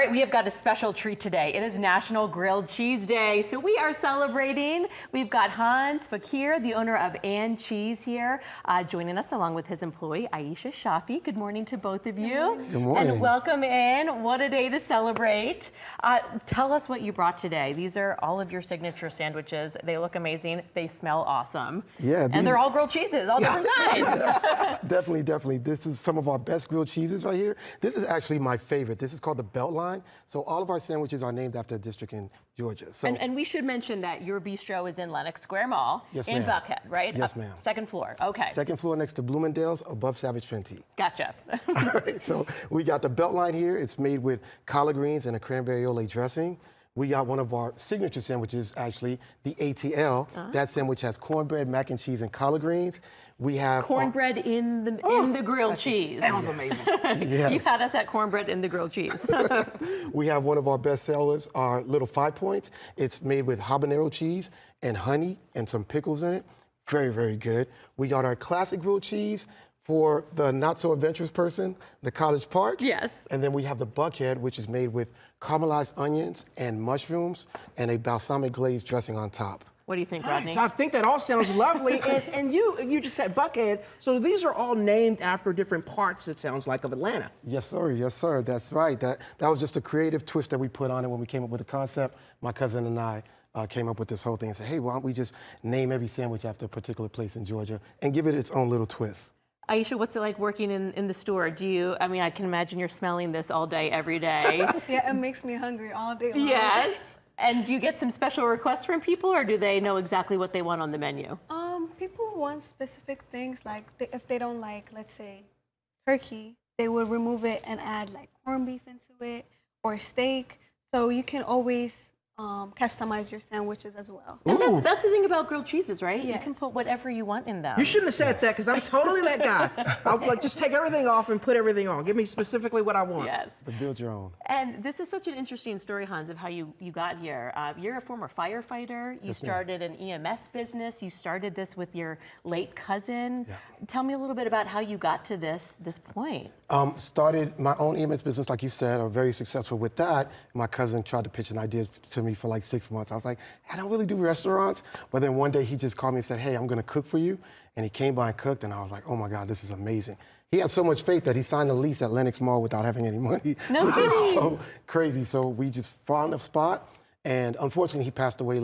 right, we have got a special treat today. It is National Grilled Cheese Day, so we are celebrating. We've got Hanz Fequiere, the owner of And Cheese here, joining us along with his employee, Aiesha Shafi. Good morning to both of you. Good morning. And welcome in. What a day to celebrate. Tell us what you brought today. These are all of your signature sandwiches. They look amazing. They smell awesome. Yeah. And they're all grilled cheeses, all different kinds. Definitely, definitely. This is some of our best grilled cheeses right here. This is actually my favorite. This is called the Beltline. So all of our sandwiches are named after a district in Georgia. So, and we should mention that your bistro is in Lenox Square Mall in Buckhead, right? Yes, ma'am. Second floor, okay. Second floor next to Bloomingdale's, above Savage Fenty. Gotcha. All right, so we got the Beltline here. It's made with collard greens and a cranberry aioli dressing. We got one of our signature sandwiches, actually, the ATL. That sandwich has cornbread, mac and cheese, and collard greens. We have cornbread in the grilled cheese. That was amazing. Yes. You had us at cornbread in the grilled cheese. We have one of our best sellers, our little 5 points. It's made with habanero cheese and honey and some pickles in it. Very, very good. We got our classic grilled cheese for the not so adventurous person, the College Park. Yes. And then we have the Buckhead, which is made with caramelized onions and mushrooms and a balsamic glazed dressing on top. What do you think, Rodney? So I think that all sounds lovely. and you just said Buckhead, so these are all named after different parts, it sounds like, of Atlanta. Yes, sir. Yes, sir. That's right. That was just a creative twist that we put on it when we came up with the concept. My cousin and I came up with this whole thing and said, hey, why don't we just name every sandwich after a particular place in Georgia and give it its own little twist. Aiesha, what's it like working in the store? I mean, I can imagine you're smelling this all day, every day. Yeah, it makes me hungry all day long. Yes. And do you get some special requests from people, or do they know exactly what they want on the menu? People want specific things, like if they don't like, let's say, turkey, they would remove it and add like corned beef into it or steak. So you can always customize your sandwiches as well. And that's the thing about grilled cheeses, right? Yes. You can put whatever you want in them. You shouldn't have said that, because I'm totally that guy. I'll like just take everything off and put everything on. Give me specifically what I want. Yes. But build your own. And this is such an interesting story, Hanz, of how you got here. You're a former firefighter. You started an EMS business. You started this with your late cousin. Yeah. Tell me a little bit about how you got to this point. Started my own EMS business, like you said. I'm very successful with that. My cousin tried to pitch an idea to me for like 6 months. I was like, I don't really do restaurants. But then one day he just called me and said, hey, I'm gonna cook for you. And he came by and cooked, and I was like, oh my God, this is amazing. He had so much faith that he signed a lease at Lenox Mall without having any money. No which kidding. is so crazy. So we just found a spot, and unfortunately he passed away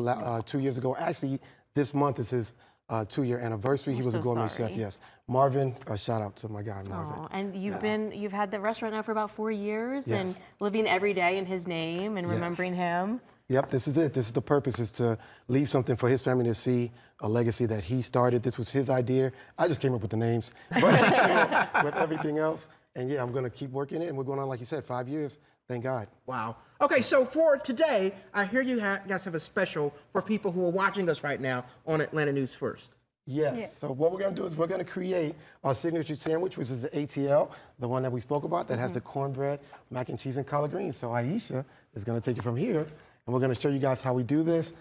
2 years ago. Actually, this month is his 2-year anniversary. He was a gourmet chef, yes. Marvin, shout out to my guy, Marvin. Oh, and you've had the restaurant now for about 4 years, Yes. and living every day in his name and remembering him. Yep, this is it. This is the purpose, is to leave something for his family to see, a legacy that he started. This was his idea. I just came up with the names, but he came up with everything else. And yeah, I'm gonna keep working it, and we're going on, like you said, 5 years. Thank God. Wow. Okay, so for today, I hear you guys have a special for people who are watching us right now on Atlanta News First. Yes. Yeah. So what we're going to do is we're going to create our signature sandwich, which is the ATL, the one that we spoke about, that has the cornbread, mac and cheese, and collard greens. So Aiesha is going to take it from here, and we're going to show you guys how we do this.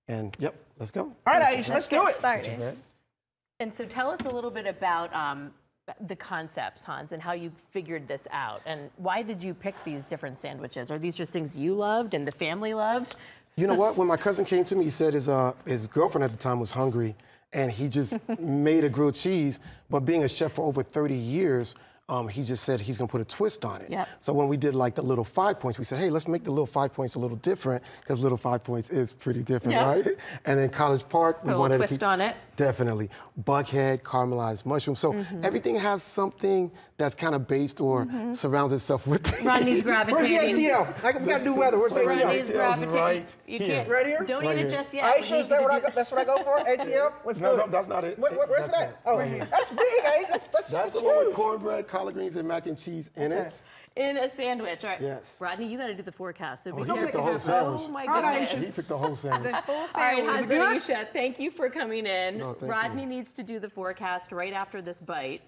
And yep, let's go. All right, Aiesha, let's do it. Started. And so tell us a little bit about the concepts, Hanz, and how you figured this out. And why did you pick these different sandwiches? Are these just things you loved and the family loved? You know what? When my cousin came to me, he said his girlfriend at the time was hungry, and he just made a grilled cheese. But being a chef for over 30 years, he just said he's gonna put a twist on it. Yep. So when we did like the little 5 points, we said, hey, let's make the little 5 points a little different, because little 5 points is pretty different, Yep. right? And then College Park, we Put a wanted little to twist on it. Definitely. Buckhead, caramelized mushrooms. So everything has something that's kind of based or surrounds itself with the Rodney's Where's the gravitating. ATL? Like, we got to do weather. Where's the Rodney's ATL? gravitating. right You here. can't. Right here? Don't Right eat it here. just yet. We Aisha, need is that you what to do- that's what I go for? ATL? Let's No, do no, it. that's not it. Where's That's that? it. Oh, Right here. that's big, Aisha. That's the one with cornbread, collard greens, and mac and cheese in Okay. it. In a sandwich. All right. Yes. Rodney, you got to do the forecast. So be He Don't took take the it whole half. sandwich. Oh my All right, goodness. He took the whole sandwich. The full All right, sandwich. Hanz it good? Aiesha, thank you for coming in. No, thank Rodney you. needs to do the forecast right after this bite.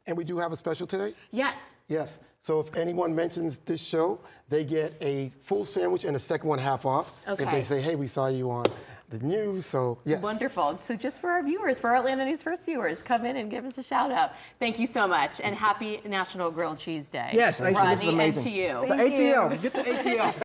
And we do have a special today? Yes. Yes. So if anyone mentions this show, they get a full sandwich and a second one half off. If Okay. they say, hey, we saw you on the news. So yes. Wonderful. So just for our viewers, for our Atlanta News First viewers, come in and give us a shout out. Thank you so much, and happy National Grilled Cheese Day. Yes, Aisha, this is Rodney, amazing. and to you. The Thank you. ATL, get the ATL.